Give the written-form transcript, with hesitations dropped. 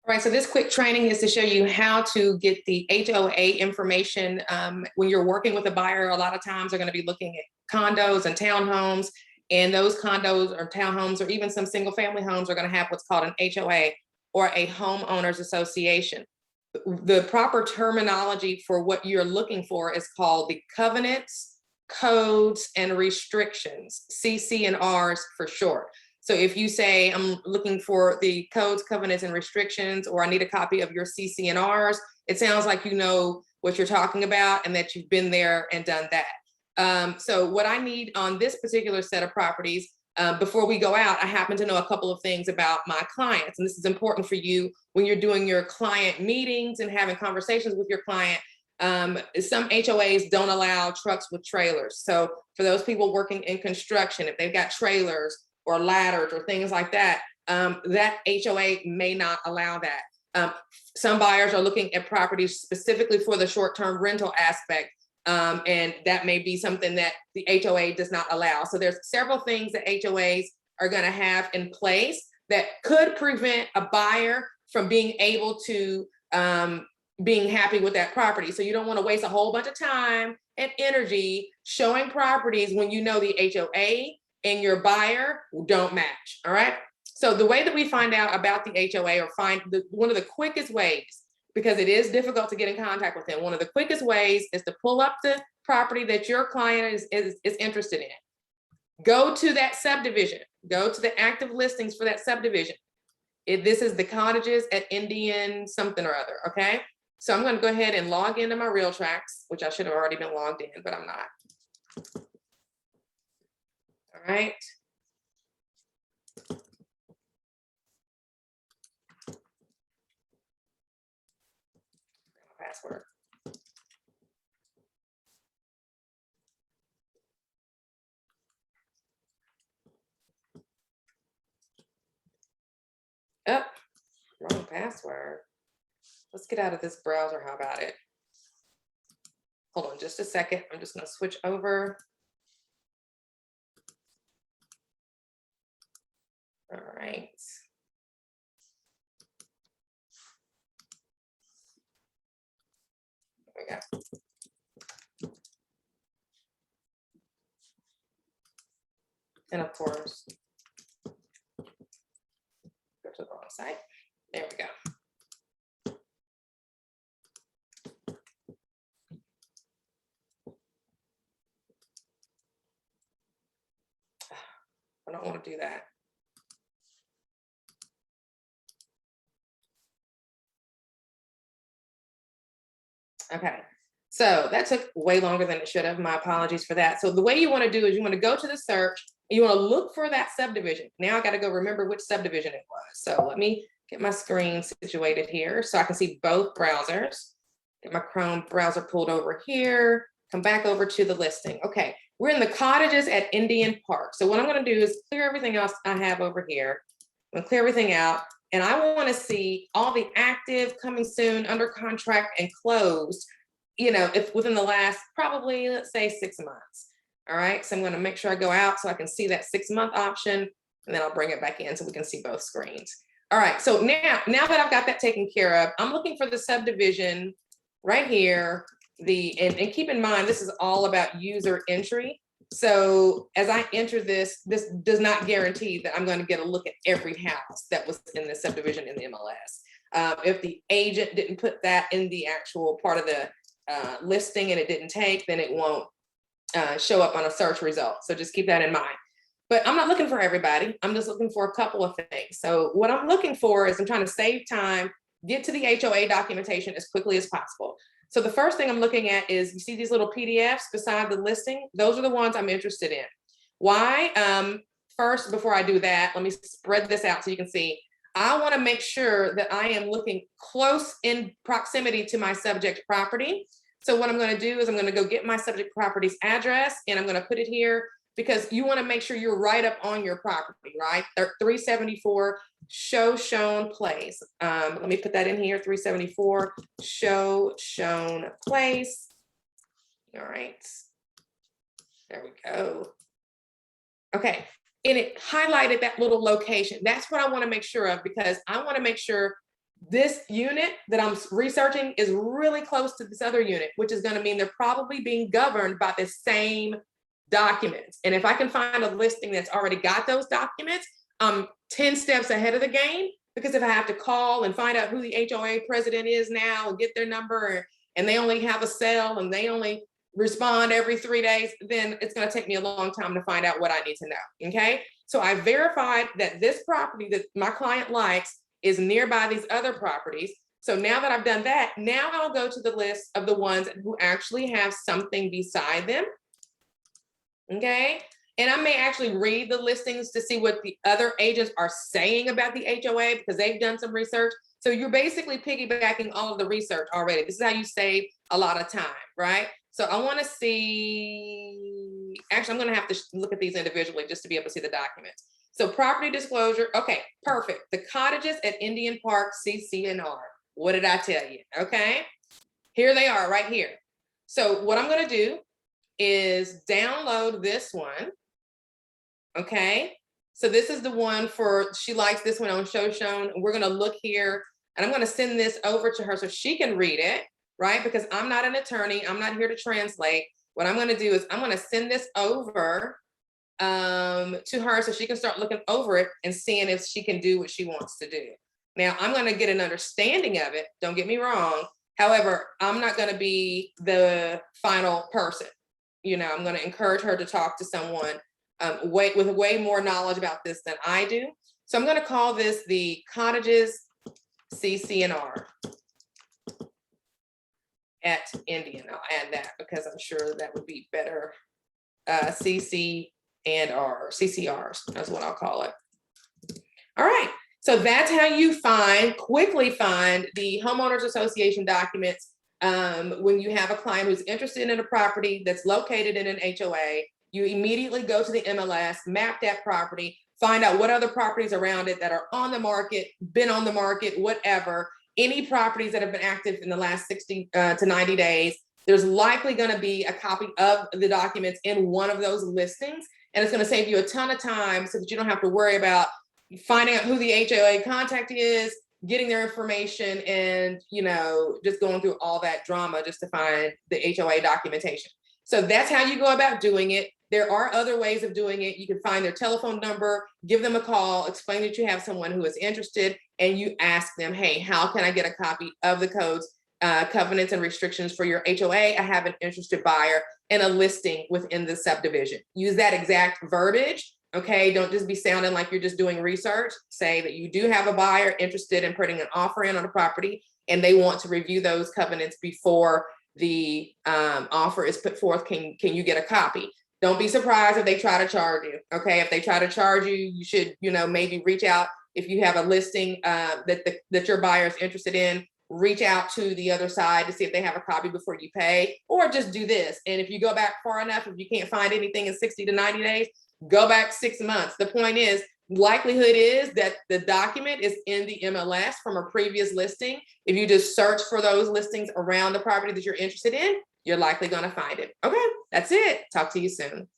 All right, so this quick training is to show you how to get the HOA information. When you're working with a buyer, a lot of times they're going to be looking at condos and townhomes, and those condos or townhomes or even some single family homes are going to have what's called an HOA or a homeowners association. The proper terminology for what you're looking for is called the covenants, codes, and restrictions, CC and Rs for short. So if you say, I'm looking for the codes, covenants, and restrictions, or I need a copy of your CC&Rs, it sounds like you know what you're talking about and that you've been there and done that. So what I need on this particular set of properties, before we go out, I happen to know a couple of things about my clients. And this is important for you when you're doing your client meetings and having conversations with your client. Some HOAs don't allow trucks with trailers. So for those people working in construction, if they've got trailers, or ladders or things like that, that HOA may not allow that. Some buyers are looking at properties specifically for the short-term rental aspect, and that may be something that the HOA does not allow. So there's several things that HOAs are gonna have in place that could prevent a buyer from being able to being happy with that property. So you don't wanna waste a whole bunch of time and energy showing properties when you know the HOA and your buyer don't match. All right. So the way that we find out about the HOA or find one of the quickest ways, because it is difficult to get in contact with them, one of the quickest ways is to pull up the property that your client is interested in. Go to that subdivision, go to the active listings for that subdivision. This is the cottages at Indian something or other. Okay. So I'm going to go ahead and log into my RealTracks, which I should have already been logged in, but I'm not. All right. Password. Oh, wrong password. Let's get out of this browser. How about it? Hold on just a second. I'm just going to switch over. All right. There we go. And of course, go to the wrong site. There we go. I don't want to do that. Okay, so that took way longer than it should have. My apologies for that. So the way you want to do is you want to go to the search and you want to look for that subdivision. Now I got to go remember which subdivision it was. So let me get my screen situated here so I can see both browsers. Get my Chrome browser pulled over here, come back over to the listing. Okay, we're in the cottages at Indian Park. So what I'm going to do is clear everything else I have over here. I'm going to clear everything out. And I want to see all the active, coming soon, under contract, and closed, you know, if within the last probably, let's say 6 months. All right, so I'm going to make sure I go out so I can see that 6-month option, and then I'll bring it back in so we can see both screens. All right, so now that I've got that taken care of, I'm looking for the subdivision right here. And keep in mind, this is all about user entry. So as I enter this does not guarantee that I'm going to get a look at every house that was in the subdivision in the MLS. If the agent didn't put that in the actual part of the listing and it didn't take, then it won't show up on a search result. So just keep that in mind. But I'm not looking for everybody. I'm just looking for a couple of things. So what I'm looking for is I'm trying to save time, get to the HOA documentation as quickly as possible. So the first thing I'm looking at is, you see these little PDFs beside the listing? Those are the ones I'm interested in. Why? First, before I do that, let me spread this out so you can see. I want to make sure that I am looking close in proximity to my subject property. So what I'm going to do is I'm going to go get my subject property's address and I'm going to put it here because you want to make sure you're right up on your property, right? 374 shown place. Let me put that in here, 374 shown place. All right, there we go. Okay, and it highlighted that little location. That's what I want to make sure of, because I want to make sure this unit that I'm researching is really close to this other unit, which is going to mean they're probably being governed by the same documents. And if I can find a listing that's already got those documents, I'm 10 steps ahead of the game, because if I have to call and find out who the HOA president is now and get their number, and they only have a cell and they only respond every 3 days, then it's going to take me a long time to find out what I need to know. Okay. So I verified that this property that my client likes is nearby these other properties. So now that I've done that, now I'll go to the list of the ones who actually have something beside them. Okay. And I may actually read the listings to see what the other agents are saying about the HOA, because they've done some research. So you're basically piggybacking all of the research already. This is how you save a lot of time, right? So I want to see, actually, I'm going to have to look at these individually just to be able to see the documents. So property disclosure. Okay, perfect. The cottages at Indian Park, CC&R. What did I tell you? Okay, here they are right here. So what I'm going to do is download this one. Okay, so this is the one for, she likes this one on Show Shown. We're going to look here, and I'm going to send this over to her so she can read it, right? Because I'm not an attorney. I'm not here to translate. What I'm going to do is I'm going to send this over to her so she can start looking over it and seeing if she can do what she wants to do. Now, I'm going to get an understanding of it. Don't get me wrong. However, I'm not going to be the final person. You know, I'm going to encourage her to talk to someone with way more knowledge about this than I do. So I'm going to call this the Cottages CC&R at Indian. I'll add that because I'm sure that would be better. CC and R, CCRs, that's what I'll call it. All right, so that's how you quickly find the homeowners association documents when you have a client who's interested in a property that's located in an HOA. You immediately go to the MLS, map that property, find out what other properties around it that are on the market, been on the market, whatever, any properties that have been active in the last 60 to 90 days. There's likely going to be a copy of the documents in one of those listings. And it's going to save you a ton of time so that you don't have to worry about finding out who the HOA contact is, getting their information, and, you know, just going through all that drama just to find the HOA documentation. So that's how you go about doing it. There are other ways of doing it. You can find their telephone number, give them a call, explain that you have someone who is interested, and you ask them, hey, how can I get a copy of the codes, covenants and restrictions for your HOA? I have an interested buyer and a listing within the subdivision. Use that exact verbiage. Okay, don't just be sounding like you're just doing research. Say that you do have a buyer interested in putting an offer in on a property, and they want to review those covenants before the offer is put forth. Can you get a copy? Don't be surprised if they try to charge you. Okay, if they try to charge you, you should, you know, maybe reach out. If you have a listing that your buyer is interested in, reach out to the other side to see if they have a copy before you pay, or just do this. And if you go back far enough, if you can't find anything in 60 to 90 days, go back 6 months. The point is, likelihood is that the document is in the MLS from a previous listing. If you just search for those listings around the property that you're interested in, you're likely going to find it. Okay, that's it. Talk to you soon.